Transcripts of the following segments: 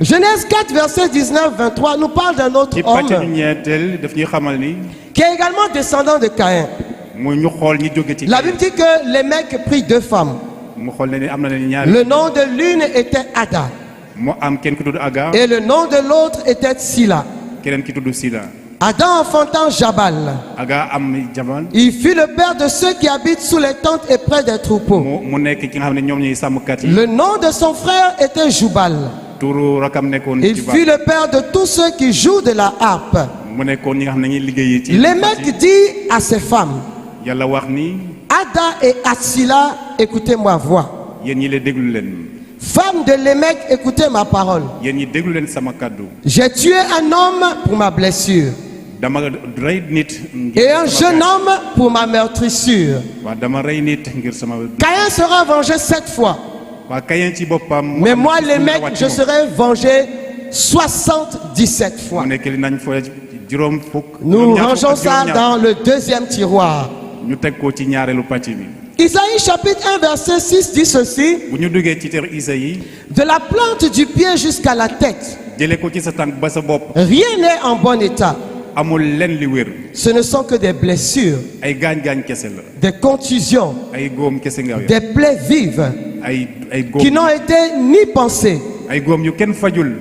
Genèse 4, verset 19-23 nous parle d'un autre homme qui est également descendant de Caïn. La Bible dit que les mecs prirent 2 femmes. Le nom de l'une était Ada. Et le nom de l'autre était Sila. Adam enfantant Jabal. Il fut le père de ceux qui habitent sous les tentes et près des troupeaux. Le nom de son frère était Jubal. Il fut le père de tous ceux qui jouent de la harpe. Les mecs dit à ses femmes, Ada et Atsila, écoutez ma voix. Femme de Lémec, écoutez ma parole. J'ai tué un homme pour ma blessure et un jeune homme pour ma meurtrissure. Caïn sera vengé 7 fois. Mais moi, Lémec, je serai vengé 77 fois. Nous rangeons ça dans le 2e tiroir. Isaïe chapitre 1 verset 6 dit ceci: de la plante du pied jusqu'à la tête, rien n'est en bon état. Ce ne sont que des blessures, des contusions, des plaies vives qui n'ont été ni pensées,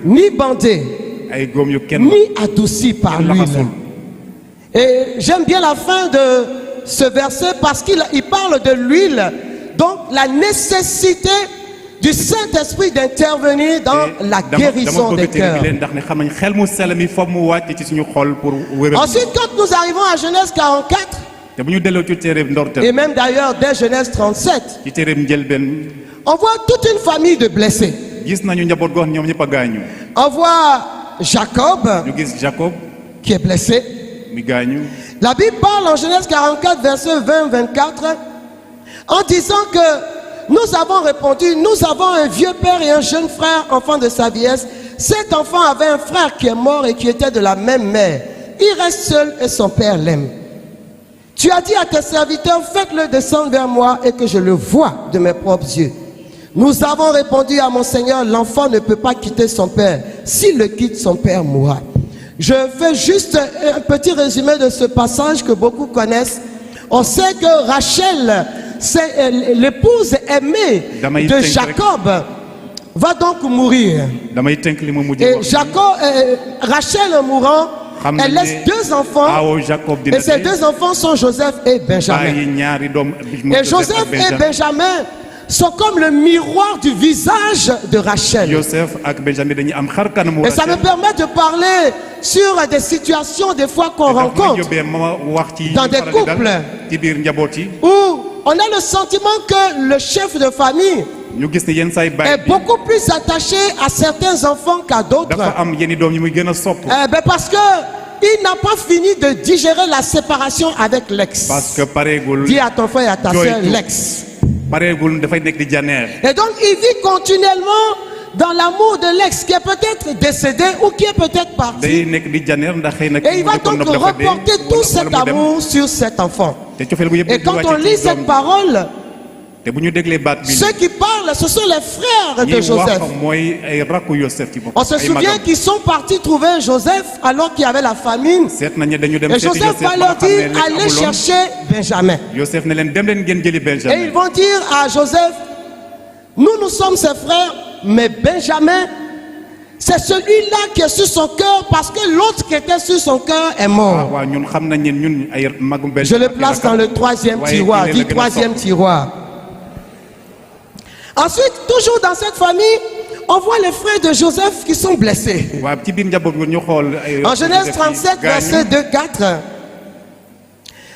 ni bandées, ni adoucies par l'huile. Et j'aime bien la fin de ce verset parce qu'il parle de l'huile, donc la nécessité du Saint-Esprit d'intervenir dans la guérison des cœurs. Ensuite, quand nous arrivons à Genèse 44, et même d'ailleurs dès Genèse 37, on voit toute une famille de blessés. On voit Jacob qui est blessé. La Bible parle en Genèse 44, verset 20-24, en disant que nous avons répondu, nous avons un vieux père et un jeune frère, enfant de sa vieillesse. Cet enfant avait un frère qui est mort et qui était de la même mère. Il reste seul et son père l'aime. Tu as dit à tes serviteurs, faites-le descendre vers moi et que je le voie de mes propres yeux. Nous avons répondu à mon Seigneur, l'enfant ne peut pas quitter son père. S'il le quitte, son père mourra. Je fais juste un petit résumé de ce passage que beaucoup connaissent. On sait que Rachel, c'est l'épouse aimée de Jacob, va donc mourir. Et Rachel mourant, elle laisse 2 enfants. Et ces 2 enfants sont Joseph et Benjamin. Et Joseph et Benjamin sont comme le miroir du visage de Rachel. Et ça me permet de parler sur des situations des fois qu'on rencontre dans des couples où on a le sentiment que le chef de famille est beaucoup plus attaché à certains enfants qu'à d'autres. Parce que il n'a pas fini de digérer la séparation avec l'ex. Dis à ton frère et à ta soeur l'ex. Et donc il vit continuellement dans l'amour de l'ex qui est peut-être décédé ou qui est peut-être parti. Et il va donc reporter tout cet amour sur cet enfant. Et quand on lit cette parole, ceux qui parlent, ce sont les frères de Joseph. On se souvient qu'ils sont partis trouver Joseph alors qu'il y avait la famine. Et Joseph va leur dire, allez chercher Benjamin. Et ils vont dire à Joseph, nous sommes ses frères, mais Benjamin, c'est celui-là qui est sur son cœur parce que l'autre qui était sur son cœur est mort. Je le place dans le 3e tiroir. Dis 3e tiroir. Ensuite, toujours dans cette famille, on voit les frères de Joseph qui sont blessés. En Genèse 37, verset 2-4,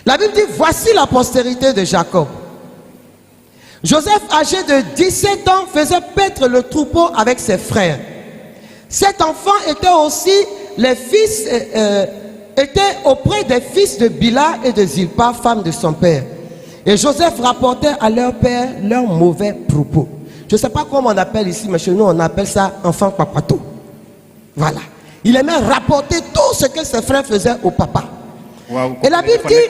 la Bible dit, voici la postérité de Jacob. Joseph, âgé de 17 ans, faisait paître le troupeau avec ses frères. Cet enfant était aussi était auprès des fils de Bila et de Zilpa, femme de son père. Et Joseph rapportait à leur père leurs mauvais propos. Je ne sais pas comment on appelle ici, mais chez nous on appelle ça enfant papato. Voilà. Il aimait rapporter tout ce que ses frères faisaient au papa. Et la Bible dit,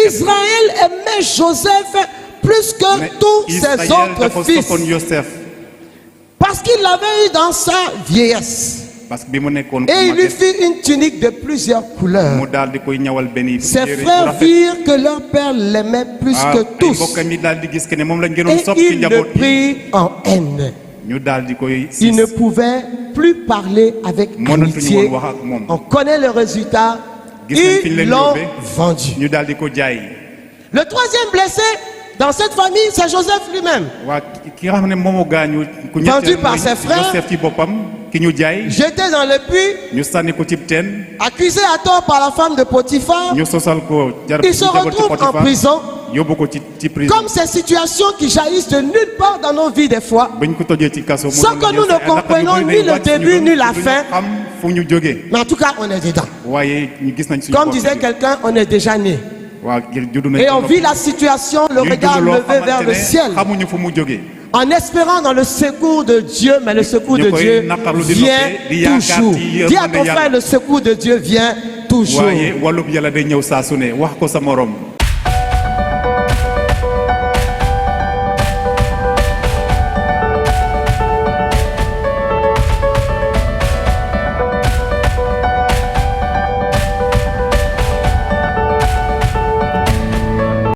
Israël aimait Joseph plus que tous ses autres fils. Parce qu'il l'avait eu dans sa vieillesse. Et il lui fit une tunique de plusieurs couleurs. Ses frères virent que leur père l'aimait plus que tous. Et il le prit en haine. Il ne pouvait plus parler avec amitié. On connaît le résultat. Ils l'ont vendu. Le troisième blessé dans cette famille, c'est Joseph lui-même. Vendu par ses frères, jeté dans le puits, accusé à tort par la femme de Potiphar. Il se retrouve en prison. Comme ces situations qui jaillissent de nulle part dans nos vies des fois, sans que nous ne comprenions ni le début ni la fin. Mais en tout cas, on est dedans. Comme disait quelqu'un, on est déjà né. Et on vit la situation, le regard levé vers le ciel, en espérant dans le secours de Dieu, mais le secours de Dieu vient toujours. Dis à ton frère, le secours de Dieu vient toujours.